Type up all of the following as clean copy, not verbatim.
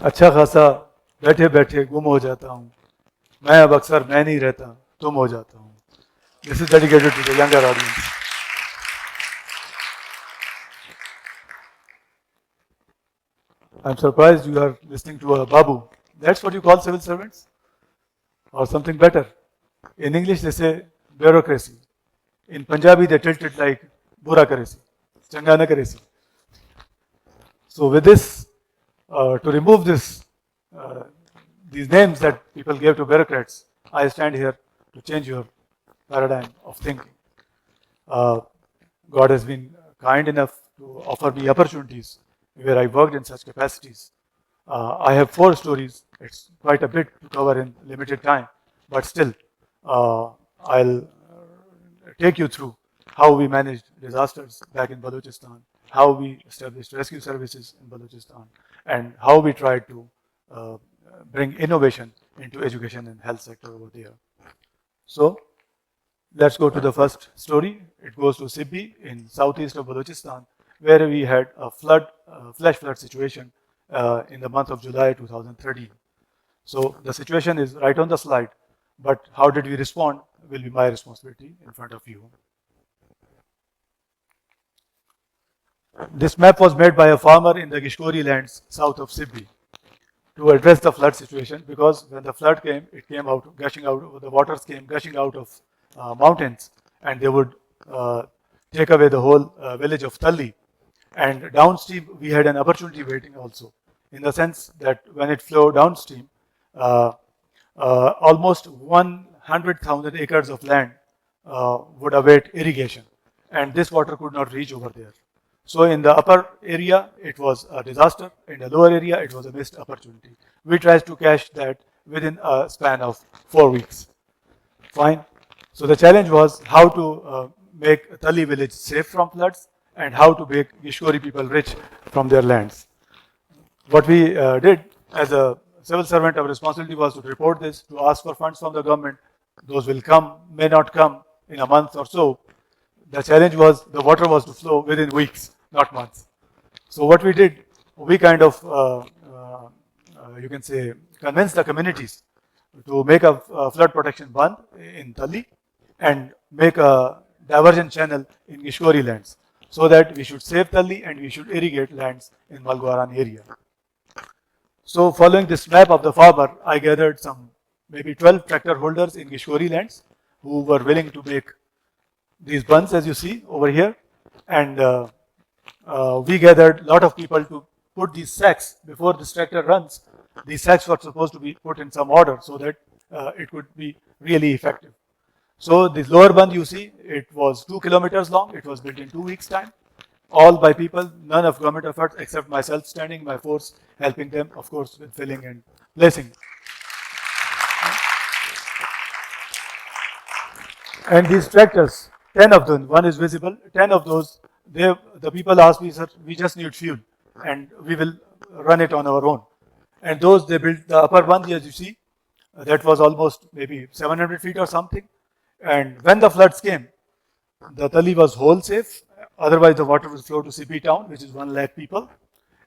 अच्छा खासा बैठे बैठे गुम हो जाता हूँ, मैं अब अक्सर मैं नहीं रहता, तुम हो जाता हूँ. This is dedicated to the younger audience. I'm surprised you are listening to a babu. That's what you call civil servants? Or something better. In English they say bureaucracy. In Punjabi they tilt it like bura karesi, changa na karesi. So with this, to remove this, uh, these names that people gave to bureaucrats, I stand here to change your paradigm of thinking. God has been kind enough to offer me opportunities where I worked in such capacities. I have 4 stories. It's quite a bit to cover in limited time, but still, I'll take you through how we managed disasters back in Balochistan, how we established rescue services in Balochistan, and how we tried to uh, bring innovation into education and health sector over there. So, let's go to the first story. It goes to Sibi in southeast of Balochistan, where we had a flash flood situation in the month of July 2013. So the situation is right on the slide, but how did we respond will be my responsibility in front of you. This map was made by a farmer in the Gishkori lands south of Sibi to address the flood situation, because when the flood came, it came out, gushing out, the waters came gushing out of mountains, and they would take away the whole village of Talli. And downstream, we had an opportunity waiting also, in the sense that when it flowed downstream, almost 100,000 acres of land would await irrigation, and this water could not reach over there. So in the upper area, it was a disaster. In the lower area, it was a missed opportunity. We tried to catch that within a span of 4 weeks. Fine. So the challenge was how to make Tali village safe from floods and how to make Gishkori people rich from their lands. What we did as a civil servant, our responsibility was to report this, to ask for funds from the government. Those will come, may not come in a month or so. The challenge was the water was to flow within weeks, not months. So what we did, we kind of, you can say, convinced the communities to make a flood protection band in Tali and make a diversion channel in Gishkori lands, so that we should save Tali and we should irrigate lands in Awaran area. So following this map of the farmer, I gathered some maybe 12 tractor holders in Gishkori lands who were willing to make these bunds as you see over here, and we gathered a lot of people to put these sacks before this tractor runs. These sacks were supposed to be put in some order so that it could be really effective. So this lower bund you see, it was 2 kilometers long. It was built in 2 weeks time, all by people, none of government efforts except myself standing, my force helping them, of course, with filling and placing. And these tractors, 10 of them, one is visible, 10 of those, the people asked me, sir, we just need fuel and we will run it on our own. And those, they built the upper one, as you see, that was almost maybe 700 feet or something. And when the floods came, the Tali was whole safe, otherwise the water will flow to Sibi town, which is 1 lakh people.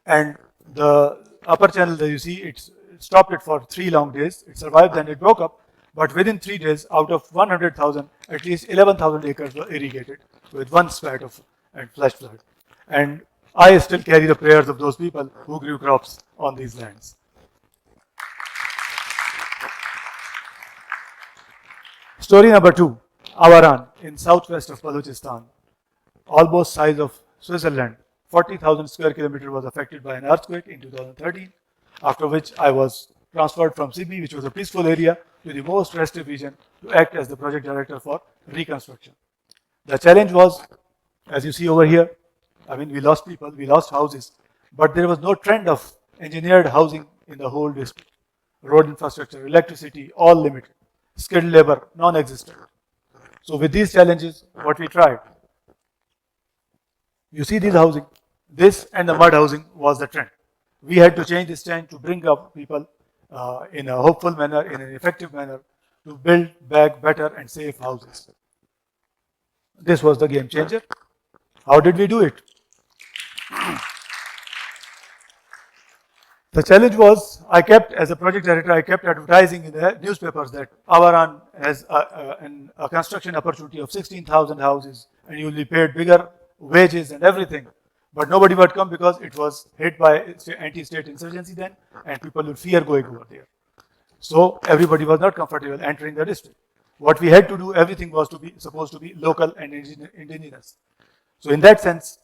And the upper channel that you see, it stopped it for 3 long days. It survived, then it broke up. But within 3 days, out of 100,000, at least 11,000 acres were irrigated with one spat of and flash flood. And I still carry the prayers of those people who grew crops on these lands. Story number 2, Awaran in southwest of Balochistan, almost size of Switzerland. 40,000 square kilometers was affected by an earthquake in 2013, after which I was transferred from Sibi, which was a peaceful area, to the most restive region to act as the project director for reconstruction. The challenge was, as you see over here, I mean, we lost people, we lost houses, but there was no trend of engineered housing in the whole district. Road infrastructure, electricity, all limited. Skilled labor, non-existent. So with these challenges, what we tried, you see these housing, this and the mud housing was the trend. We had to change this trend to bring up people in a hopeful manner, in an effective manner, to build back better and safe houses. This was the game changer. How did we do it? The challenge was, as a project director, I kept advertising in the newspapers that Awaran has a construction opportunity of 16,000 houses and you will be paid bigger wages and everything. But nobody would come because it was hit by anti-state insurgency then and people would fear going over there. So everybody was not comfortable entering the district. What we had to do, everything was supposed to be local and indigenous. So in that sense,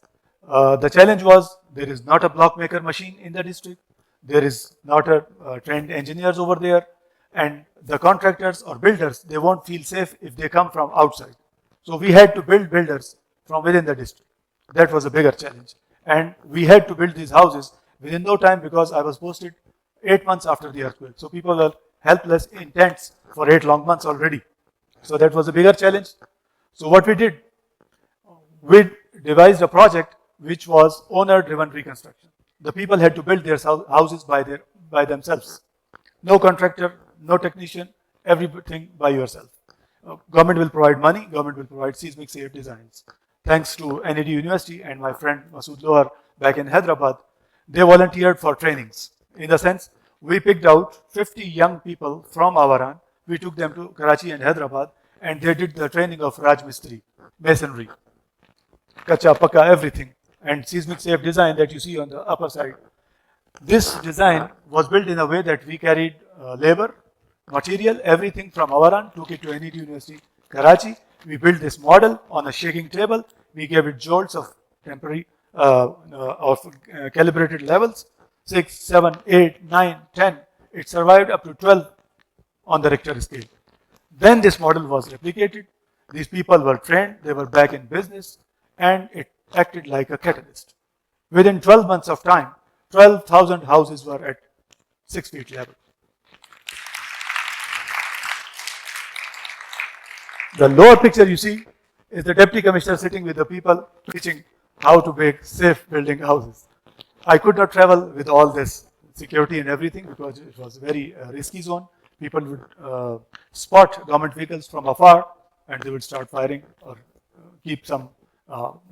the challenge was there is not a block maker machine in the district. There is not a trained engineers over there, and the contractors or builders, they won't feel safe if they come from outside. So we had to build builders from within the district. That was a bigger challenge. And we had to build these houses within no time because I was posted 8 months after the earthquake. So people were helpless in tents for 8 long months already. So that was a bigger challenge. So what we did, we devised a project which was owner-driven reconstruction. The people had to build their houses by themselves. No contractor, no technician, everything by yourself. Government will provide money, government will provide seismic safe designs. Thanks to NED University and my friend Masood Lohar back in Hyderabad, they volunteered for trainings. In the sense, we picked out 50 young people from Awaran. We took them to Karachi and Hyderabad and they did the training of Raj Mistri, masonry, kacha, pakka, everything, and seismic safe design that you see on the upper side. This design was built in a way that we carried labor, material, everything from Awaran, took it to NED University, Karachi. We built this model on a shaking table. We gave it jolts of temporary, calibrated levels, 6, 7, 8, 9, 10. It survived up to 12 on the Richter scale. Then this model was replicated. These people were trained, they were back in business, and it acted like a catalyst. Within 12 months of time, 12,000 houses were at 6 feet level. The lower picture you see is the deputy commissioner sitting with the people teaching how to make safe building houses. I could not travel with all this security and everything because it was a very risky zone. People would spot government vehicles from afar and they would start firing or keep some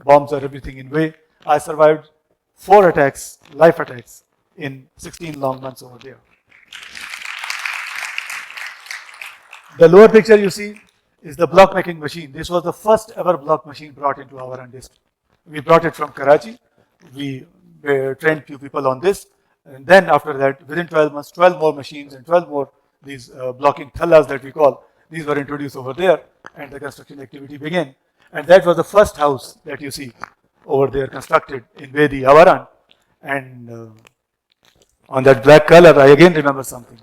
bombs or everything in way. I survived 4 attacks, live attacks, in 16 long months over there. The lower picture you see is the block making machine. This was the first ever block machine brought into Awaran district. We brought it from Karachi. We trained few people on this. And then after that, within 12 months, 12 more machines and 12 more these blocking thallas that we call, these were introduced over there and the construction activity began. And that was the first house that you see over there constructed in Vedi, Awaran. And on that black color, I again remember something.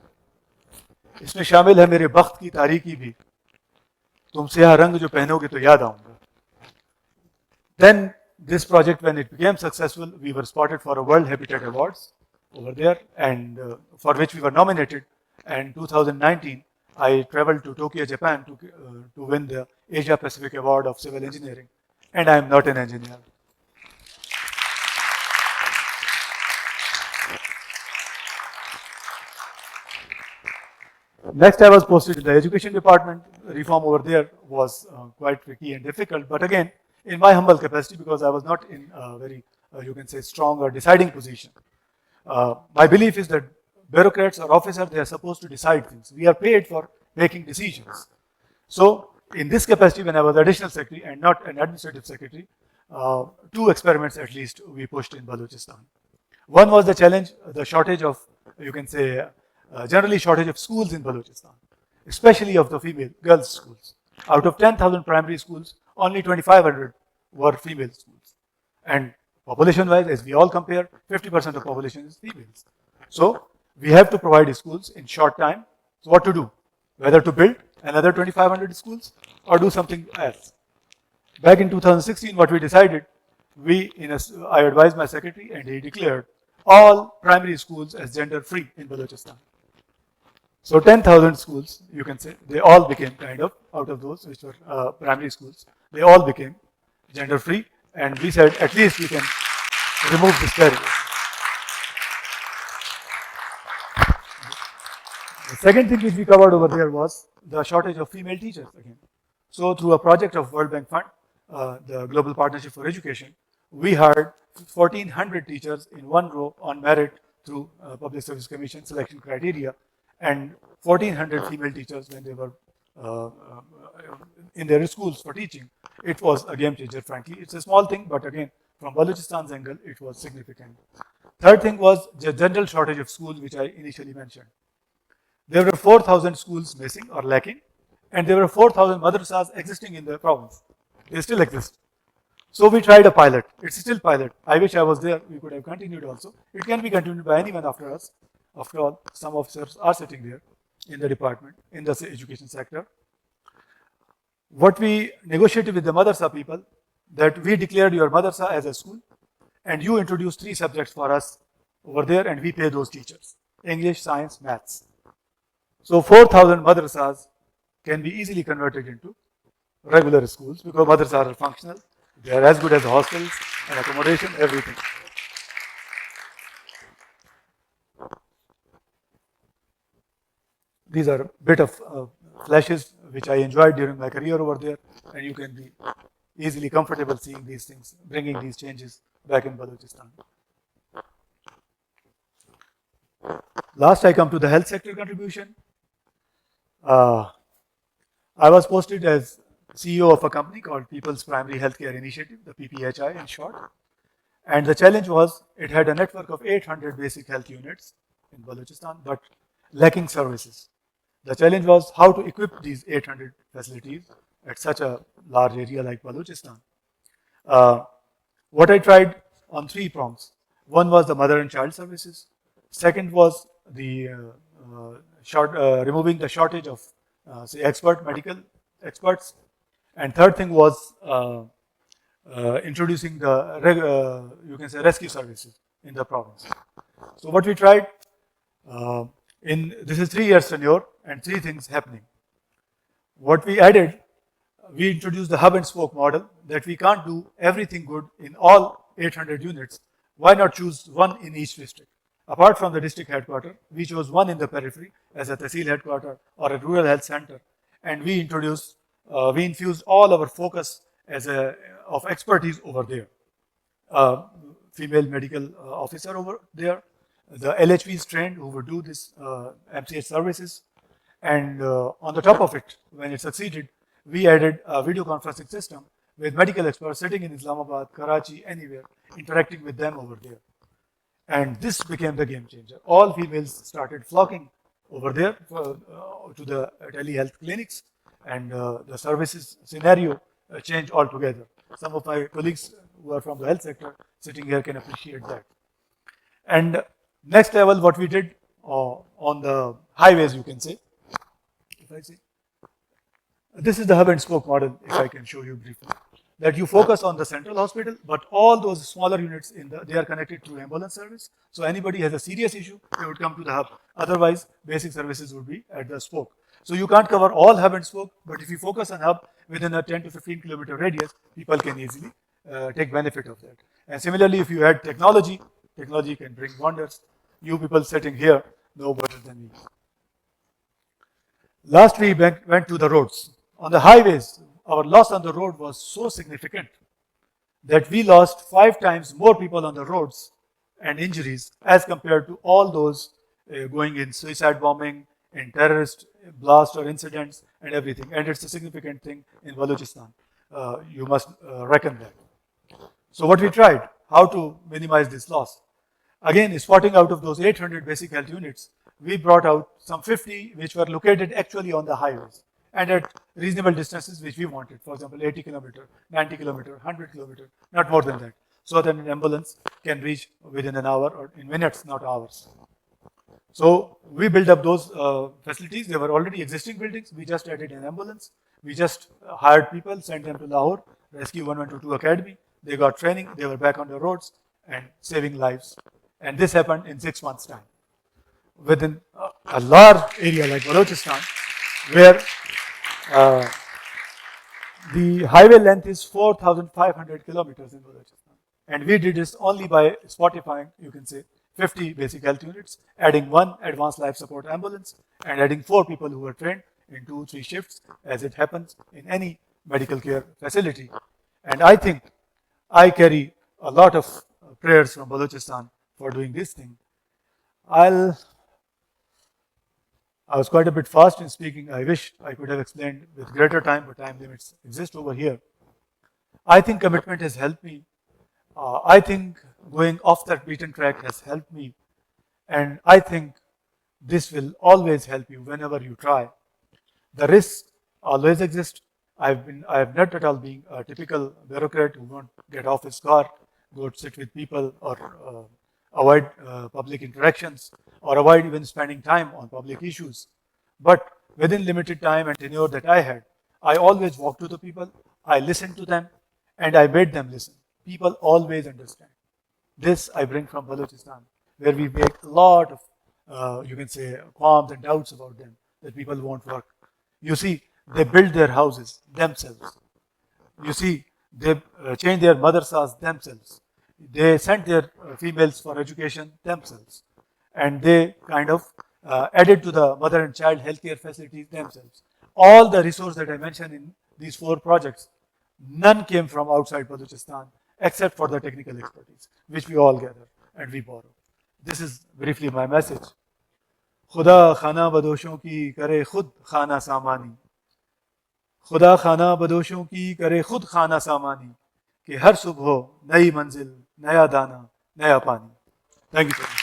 इसमें शामिल है मेरे बख्त की तारीकी भी तुम स्याह रंग जो पहनोगे तो याद आऊंगा. Then this project, when it became successful, we were spotted for a World Habitat Awards over there, and for which we were nominated. And 2019, I traveled to Tokyo, Japan to win the Asia Pacific Award of Civil Engineering. And I am not an engineer. Next, I was posted in the education department. Reform over there was quite tricky and difficult. But again, in my humble capacity, because I was not in a very, you can say, strong or deciding position. My belief is that bureaucrats or officers, they are supposed to decide things. We are paid for making decisions. So, in this capacity, when I was additional secretary and not an administrative secretary, 2 experiments at least we pushed in Balochistan. One was the challenge, the shortage of, you can say, generally shortage of schools in Balochistan, especially of the female girls' schools. Out of 10,000 primary schools, only 2,500 were female schools. And population-wise, as we all compare, 50% of population is females. So, we have to provide schools in short time. So, what to do? Whether to build another 2,500 schools or do something else. Back in 2016, what we decided, I advised my secretary and he declared all primary schools as gender-free in Balochistan. So 10,000 schools, you can say, they all became kind of, out of those which were primary schools, they all became gender-free, and we said at least we can remove this barrier. The second thing which we covered over there was the shortage of female teachers again. So through a project of World Bank Fund, the Global Partnership for Education, we hired 1,400 teachers in one row on merit through Public Service Commission selection criteria, and 1,400 female teachers when they were uh, uh, in their schools for teaching. It was a game changer, frankly. It's a small thing, but again, from Balochistan's angle, it was significant. Third thing was the general shortage of schools, which I initially mentioned. There were 4,000 schools missing or lacking, and there were 4,000 madrasas existing in the province. They still exist. So we tried a pilot. It's still pilot. I wish I was there. We could have continued also. It can be continued by anyone after us. After all, some officers are sitting there in the department, in the education sector. What we negotiated with the madrasa people, that we declared your madrasa as a school, and you introduce 3 subjects for us over there, and we pay those teachers: English, science, maths. So 4,000 madrasas can be easily converted into regular schools because madrasas are functional. They are as good as hostels and accommodation, everything. These are a bit of flashes which I enjoyed during my career over there, and you can be easily comfortable seeing these things, bringing these changes back in Balochistan. Last, I come to the health sector contribution. I was posted as CEO of a company called People's Primary Healthcare Initiative, the PPHI in short. And the challenge was it had a network of 800 basic health units in Balochistan, but lacking services. The challenge was how to equip these 800 facilities at such a large area like Balochistan. What I tried on 3 prongs. One was the mother and child services. Second was the removing the shortage of say medical experts. And third thing was introducing the you can say rescue services in the province. So what we tried this is 3 years tenure and 3 things happening. What we added, we introduced the hub and spoke model, that we can't do everything good in all 800 units. Why not choose one in each district? Apart from the district headquarters, we chose one in the periphery as a Tehsil headquarter or a rural health center, and we infused all our focus of expertise over there. Female medical officer over there, the LHVs trained who would do this MCH services, and on the top of it, when it succeeded, we added a video conferencing system with medical experts sitting in Islamabad, Karachi, anywhere, interacting with them over there. And this became the game changer. All females started flocking over there to the telehealth clinics, and the services scenario changed altogether. Some of my colleagues who are from the health sector sitting here can appreciate that. And next level, what we did on the highways, you can say, if I say, this is the hub and spoke model, if I can show you briefly, that you focus on the central hospital, but all those smaller units they are connected to ambulance service. So anybody has a serious issue, they would come to the hub. Otherwise, basic services would be at the spoke. So you can't cover all hub and spoke, but if you focus on hub within a 10 to 15 kilometer radius, people can easily take benefit of that. And similarly, if you add technology, technology can bring wonders. You people sitting here know better than me. Last, we went to the roads. On the highways, our loss on the road was so significant that we lost 5 times more people on the roads and injuries as compared to all those going in suicide bombing, in terrorist blast or incidents and everything. And it's a significant thing in Balochistan. You must reckon that. So what we tried, how to minimize this loss. Again, spotting out of those 800 basic health units, we brought out some 50 which were located actually on the highways and at reasonable distances which we wanted. For example, 80 kilometer, 90 kilometer, 100 kilometer, not more than that. So that an ambulance can reach within an hour or in minutes, not hours. So we built up those facilities. They were already existing buildings. We just added an ambulance. We just hired people, sent them to Lahore, Rescue 1122 Academy. They got training. They were back on the roads and saving lives. And this happened in 6 months' time. Within a large area like Balochistan, where the highway length is 4,500 kilometers in Balochistan. And we did this only by spotifying, you can say, 50 basic health units, adding 1 advanced life support ambulance, and adding 4 people who were trained in 2-3 shifts, as it happens in any medical care facility. And I think I carry a lot of prayers from Balochistan for doing this thing. I was quite a bit fast in speaking. I wish I could have explained with greater time, but time limits exist over here. I think commitment has helped me. I think going off that beaten track has helped me. And I think this will always help you whenever you try. The risks always exist. I have not at all been a typical bureaucrat who won't get off his car, go sit with people, or avoid public interactions, or avoid even spending time on public issues. But within limited time and tenure that I had, I always walked to the people, I listened to them, and I made them listen. People always understand. This I bring from Balochistan, where we make a lot of, you can say, qualms and doubts about them, that people won't work. You see, they build their houses themselves. You see, they change their madrasas themselves. They send their females for education themselves. And they kind of added to the mother and child healthcare facilities themselves. All the resources that I mentioned in these 4 projects, none came from outside Balochistan except for the technical expertise, which we all gather and we borrow. This is briefly my message. खुदा खाना बदोशों की करे खुद खाना सामानी, खुदा खाना बदोशों की करे खुद खाना सामानी, कि हर सुबह नई मंजिल, नया दाना, नया पानी. Thank you.